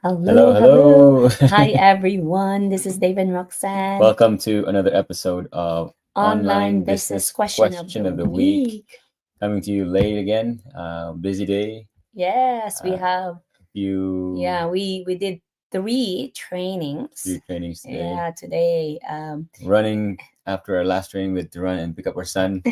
Hello, Hello, hello. hello. Hi, everyone. This is Dave and Roxanne. Welcome to another episode of Online Online business Business question of Question the of the Week. week. Coming to you late again. Busy day. Yes, we Uh, have. few Yeah, we did three trainings. few trainings today. Yeah, today. Running after our last training, we had to run and pick up our son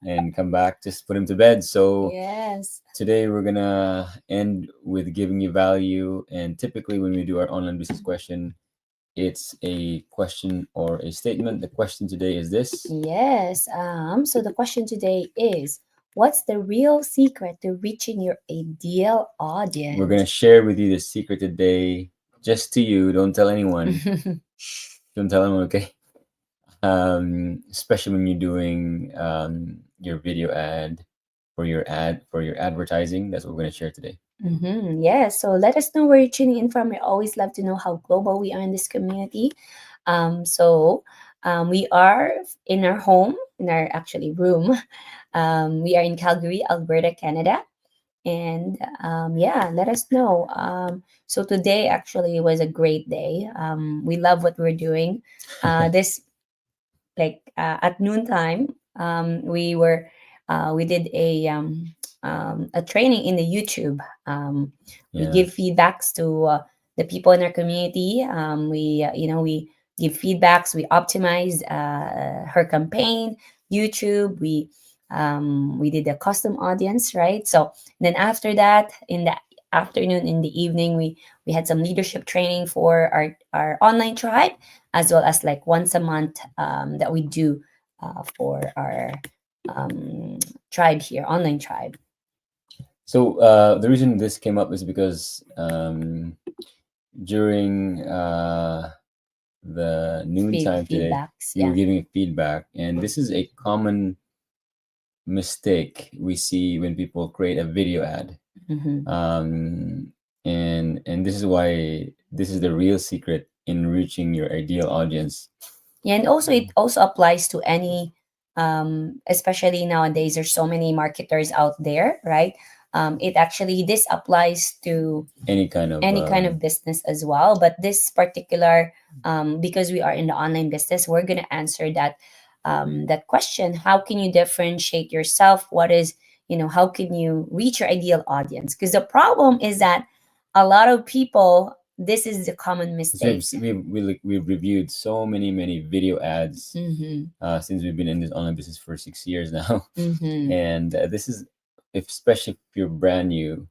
and come back, just put him to bed. So Yes. today we're gonna end with giving you value. And typically when we do our online business question, it's a question or a statement. The question today is this. Yes. So the question today is, what's the real secret to reaching your ideal We're gonna audience? share with you the secret today, just to you. Don't tell anyone. Shh, don't tell anyone, okay? Especially when you're doing your video ad for your advertising. That's what we're gonna share today. Yes, so let us know where you're tuning in from. We always love to know how global we are in this community. We are in our home, in our actually room. We are in Calgary, Alberta, Canada. And yeah, let us know. So today actually was a great day. We love what we're doing. This at noontime, we did a training in the YouTube. We Yeah. give feedbacks to the people in our community. We give feedbacks. We optimize her campaign, YouTube. We did a custom audience, right? So then after that, in the afternoon, in the evening, we had some leadership training for our online tribe, as well as like once a month that we do for our um, tribe here, online tribe. So the reason this came up is because during the noontime today, Feedbacks, you were yeah. giving feedback, and this is a common mistake we see when people create a video ad. Hmm. um, and this is why this is the real secret in reaching your ideal audience. Yeah, and also it also applies to any, especially nowadays. There's so many marketers out there, right? It actually this applies to Any kind of any kind of business as well. But this particular, because we are in the online business, we're gonna answer that question. How can you differentiate yourself? What is, how can you reach your ideal audience? Because the problem is that a lot of people, this is the common 'cause we've mistake. we've reviewed so many video ads Mm-hmm. since we've been in this online business for 6 years now. Mm-hmm. And this is, if especially if you're brand new,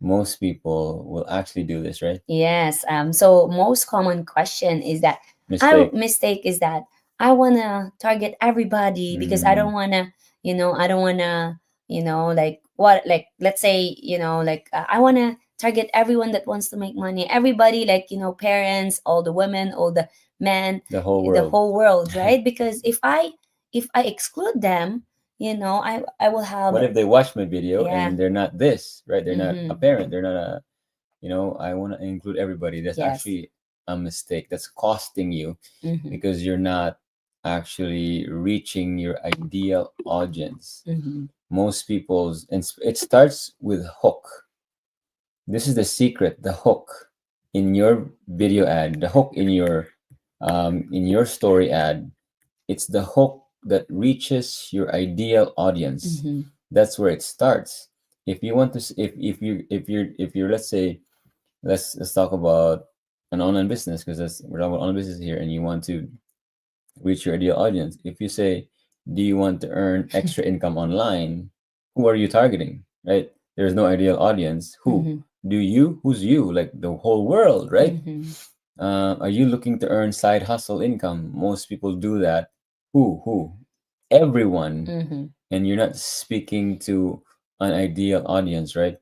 most people will actually do this, right? Yes. So most common question is that Mistake. mistake is that I wanna target everybody because I Mm, don't wanna, I don't wanna, like what, like let's say, I wanna target everyone that wants to make money. Everybody, like, parents, all the women, all the men, the whole the world. whole world, right? Because if I exclude them, I will have. What if they watch my video Yeah. and they're not this, right? They're not a Mm-hmm. parent. They're not a, I want to include everybody. That's Yes. actually a mistake. That's costing you Mm-hmm. because you're not actually reaching your ideal audience. Mm-hmm. Most people's, and it starts with hook. This is the secret, the hook in your video ad, the hook in your story ad. It's the hook that reaches your ideal audience. Mm-hmm. That's where it starts. If you want to, if you're, let's say, let's talk about an online business, because we're talking about online business here, and you want to reach your ideal audience. If you say, do you want to earn extra income online? Who are you targeting? Right? There's no ideal audience. Who? Mm-hmm. Do you? Who's you? Like the whole world, right? Mm-hmm. Are you looking to earn side hustle income? Most people do that. Who? Everyone. Mm-hmm. And you're not speaking to an ideal audience, right?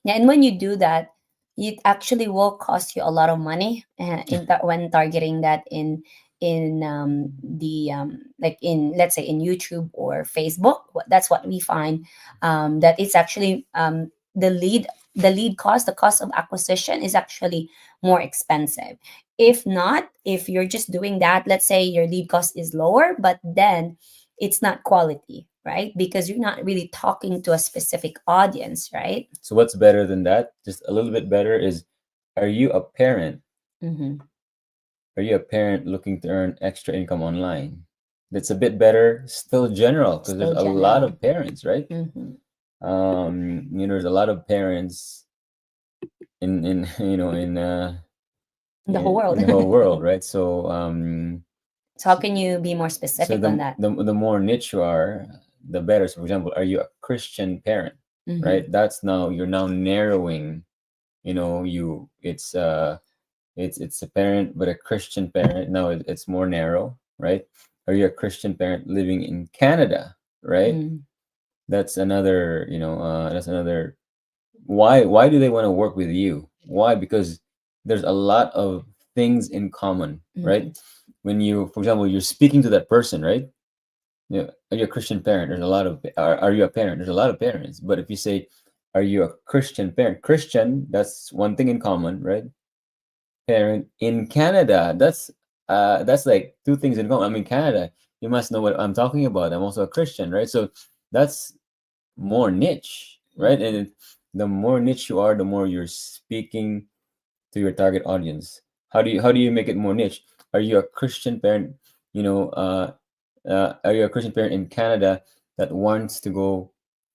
Yeah, and when you do that, it actually will cost you a lot of money when targeting that in the like in, let's say, in YouTube or Facebook. That's what we find, that it's actually the lead cost, the cost of acquisition is actually more expensive. If not, if you're just doing that, let's say your lead cost is lower, but then it's not quality, right? Because you're not really talking to a specific audience, right? So what's better than that? Just a little bit better is are you a parent? Mm-hmm. Are you a parent looking to earn extra income online? That's a bit better, still general, because there's Still a lot general. of parents, right? Mm-hmm. There's a lot of parents in The whole world. in the whole world, right? So how can you be more So specific on that? the more niche you are, the better. So, for example, are you a Christian parent, Mm-hmm. right? That's now you're now narrowing. You it's a parent, but a Christian parent. Now it's more narrow, right? Are you a Christian parent living in Canada, right? Mm-hmm. That's another. That's another. Why do they want to work with you? Why? Because there's a lot of things in common, right? Mm-hmm. When you, for example, you're speaking to that person, right? Yeah, are you a Christian parent? There's a lot of are you a parent? There's a lot of parents. But if you say, are you a Christian parent? Christian, that's one thing in common, right? Parent in Canada, that's like two things in common. I'm in Canada. You must know what I'm talking about. I'm also a Christian, right? So that's more niche, right? And the more niche you are, the more you're speaking to your target audience. How do you make it more niche? Are you a Christian parent? You know, are you a Christian parent in Canada that wants to go,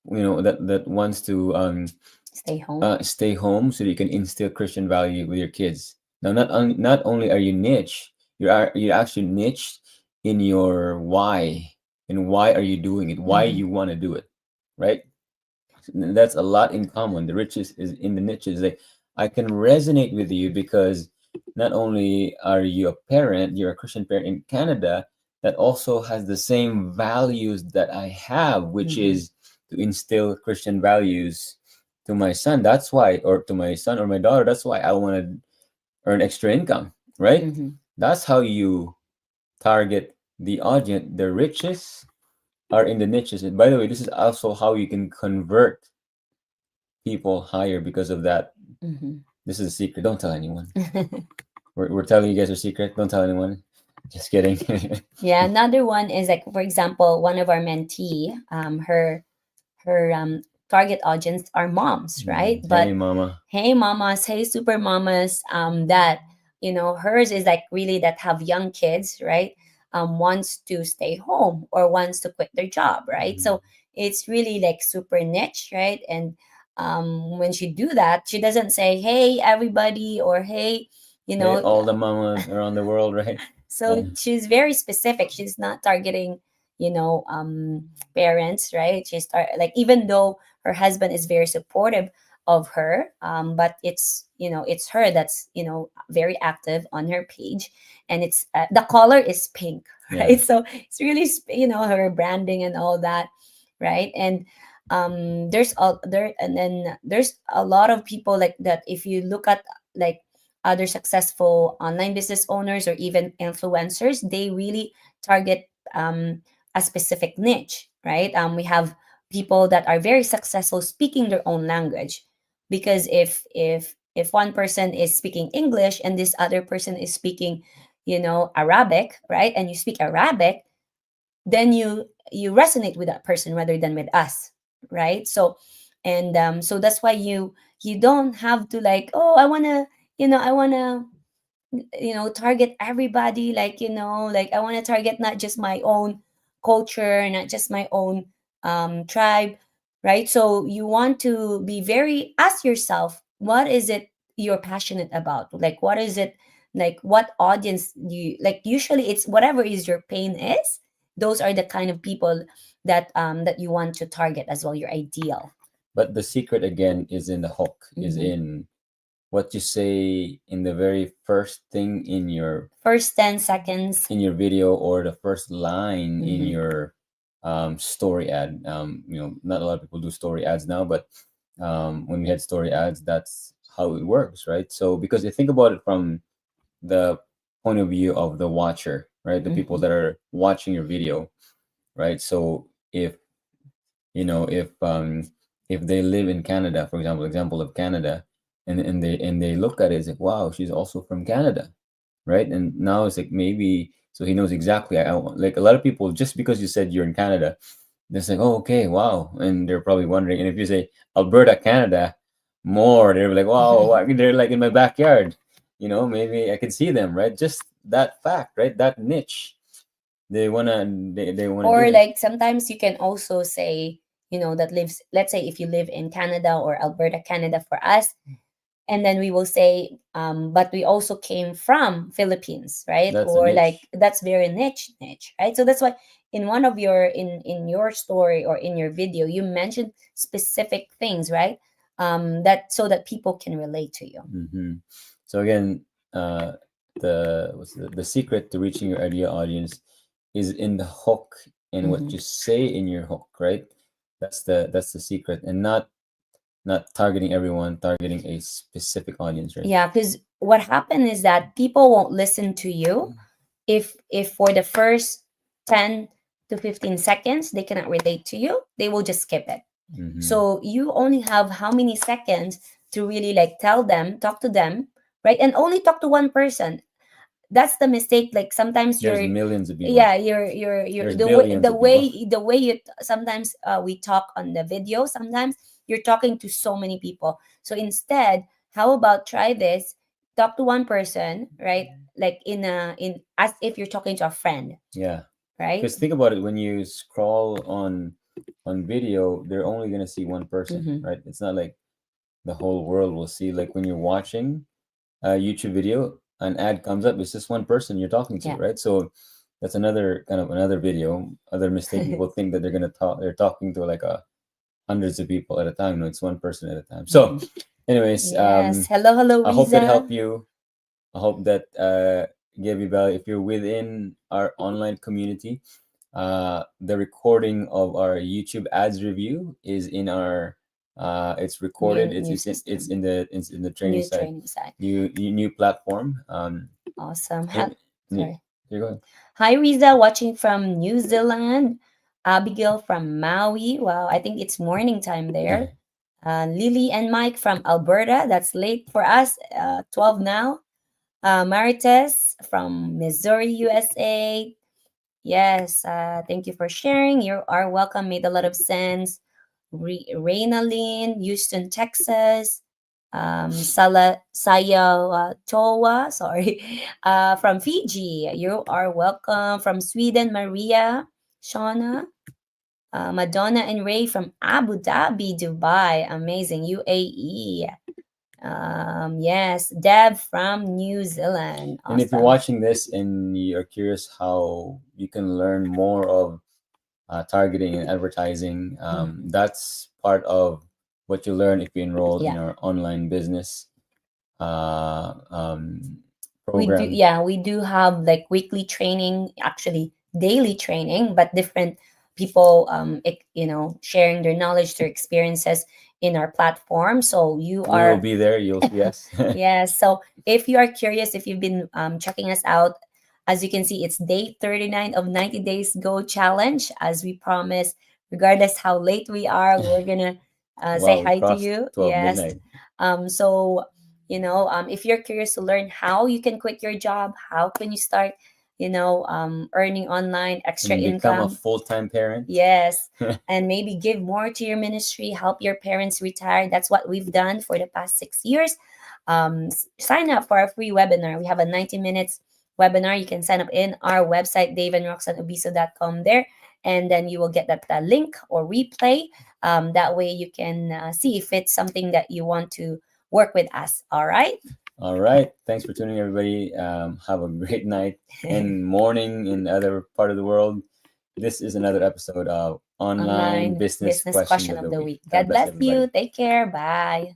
that wants to Stay home. stay home so that you can instill Christian value with your kids? Now, not only are you niche, you're actually niched in your why, and why are you doing it? Why Mm-hmm. you want to do it, right? That's a lot in common. The riches is in the niches. Like, I can resonate with you because not only are you a parent, you're a Christian parent in Canada that also has the same values that I have, which Mm-hmm. is to instill Christian values to my son. That's why, or to my son or my daughter, that's why I want to earn extra income, right? Mm-hmm. That's how you target the audience. The riches are in the niches. And by the way, this is also how you can convert people higher because of that. Mm-hmm. This is a secret. Don't tell anyone. We're telling you guys a secret. Don't tell anyone. Just kidding. Yeah, another one is like, for example, one of our mentee, her target audience are moms, right? Hey, But mama. hey mamas, hey super mamas, that hers is like really that have young kids, right? Wants to stay home or wants to quit their job, right? So it's really like super niche, right? And when she do that, she doesn't say hey everybody or hey, you Hey, know all the mamas around the world, right? Yeah. so she's very specific. She's not targeting, parents, right? Like, even though her husband is very supportive of her, but it's her that's very active on her page, and it's the color is pink, Yeah. right? So it's really her branding and all that, right? And and then there's a lot of people like that. If you look at like other successful online business owners or even influencers, they really target a specific niche, right? We have people that are very successful speaking their own language, because if one person is speaking English and this other person is speaking, Arabic, right? And you speak Arabic, then you resonate with that person rather than with us, right? So that's why you don't have to like, oh, I want to target everybody, like, like I want to target not just my own culture, not just my own tribe, right? So you want to be very, ask yourself, what is it you're passionate about? Like, what is it, like what audience you like? Usually it's whatever is your pain is, those are the kind of people that you want to target as well, your ideal. But the secret again is in the hook, is Hmm. in what you say in the very first thing First 10 seconds. in your video, or the first line in Hmm. your story ad. Not a lot of people do story ads now, but when we had story ads, that's how it works, right? So, because you think about it from the point of view of the watcher, right? The people Hmm. that are watching your video, right? So if they live in Canada, for example of Canada, and they look at it, it's like, wow, she's also from Canada, right? And now it's like, maybe, so he knows exactly. Like, a lot of people, just because you said you're in Canada, they're like, oh, okay, wow, and they're probably wondering. And if you say Alberta, Canada, more. They're like, wow, they're like in my backyard. Maybe I could see them, right? Just that fact, right? That niche. They wanna do Or that. like sometimes you can also say, that lives, let's say if you live in Canada or Alberta, Canada for us, and then we will say, but we also came from Philippines, right? That's a Or like niche. that's very niche, right? So that's why in one of your in your story or in your video, you mentioned specific things, right? That so that people can relate to you. So again, uh, the secret to reaching your ideal audience is in the hook and what Hmm. you say in your hook, right? That's the secret, and not targeting everyone, targeting a specific audience, right? Yeah, because what happened is that people won't listen to you if for the first 10 to 15 seconds they cannot relate to you, they will just skip it. Mm-hmm. So you only have how many seconds to really like tell them, talk to them, right? And only talk to one person. That's the mistake. Like sometimes There's you're, millions of people. yeah, you're There's the way billions the of people. way the way you sometimes we talk on the video, sometimes you're talking to so many people. So instead, how about try this, talk to one person, right? Like in as if you're talking to a friend, Yeah. right? Because think about it, when you scroll on video, they're only gonna see one person, Mm-hmm. right? It's not like the whole world will see. Like when you're watching a YouTube video, an ad comes up, it's just one person you're talking to, Yeah. right? So that's another kind of another video. Other mistake, people think that they're talking to like a hundreds of people at a time. No, it's one person at a time. So, Mhm. anyways, Yes. Hello, hello, I hope that Riza. helped you. I hope that gave you value. If you're within our online community, the recording of our YouTube ads review is in our. It's recorded. New It's new it's in, it's system, in the it's in the training new site. training site. New platform. Awesome. It, Sorry. you're going. Hi, Riza, watching from New Zealand. Abigail from Maui. Wow, I think it's morning time there. Lily and Mike from Alberta. That's late for us. 12 now. Marites from Missouri, USA. Yes, thank you for sharing. You are welcome. Made a lot of sense. Reynalyn, Houston, Texas. Toa, sorry, from Fiji. You are welcome. From Sweden, Maria, Shauna, Madonna and Ray from Abu Dhabi, Dubai. Amazing. UAE. Yes, Deb from New Zealand. And if you're Awesome. watching this and you're curious how you can learn more of targeting and advertising, Mhm. that's part of what you learn if you enroll in Yeah. our online business We do, program. yeah, we do have like weekly training, actually daily training, but different people sharing their knowledge, their experiences in our platform. So you We will are be there. You'll see us. yes. So if you are curious, if you've been checking us out, as you can see, it's day 39 of 90 Days Go Challenge. As we promised, regardless how late we are, we're gonna say Wow, we hi to crossed you. 12 Yes. midnight So if you're curious to learn how you can quit your job, how can you start, earning online extra and become a income. full-time parent. Yes. And maybe give more to your ministry, help your parents retire. That's what we've done for the past 6 years. Sign up for our free webinar. We have a 90 minutes webinar. You can sign up in our website, daveandroxanubiso.com there. And then you will get that link or replay. That way you can see if it's something that you want to work with us. All right. All right. Thanks for tuning, everybody. Have a great night and morning in the other part of the world. This is another episode of Online Online Business business Question question of of the the Week. week. God God bless bless everybody. you. Take care. Bye.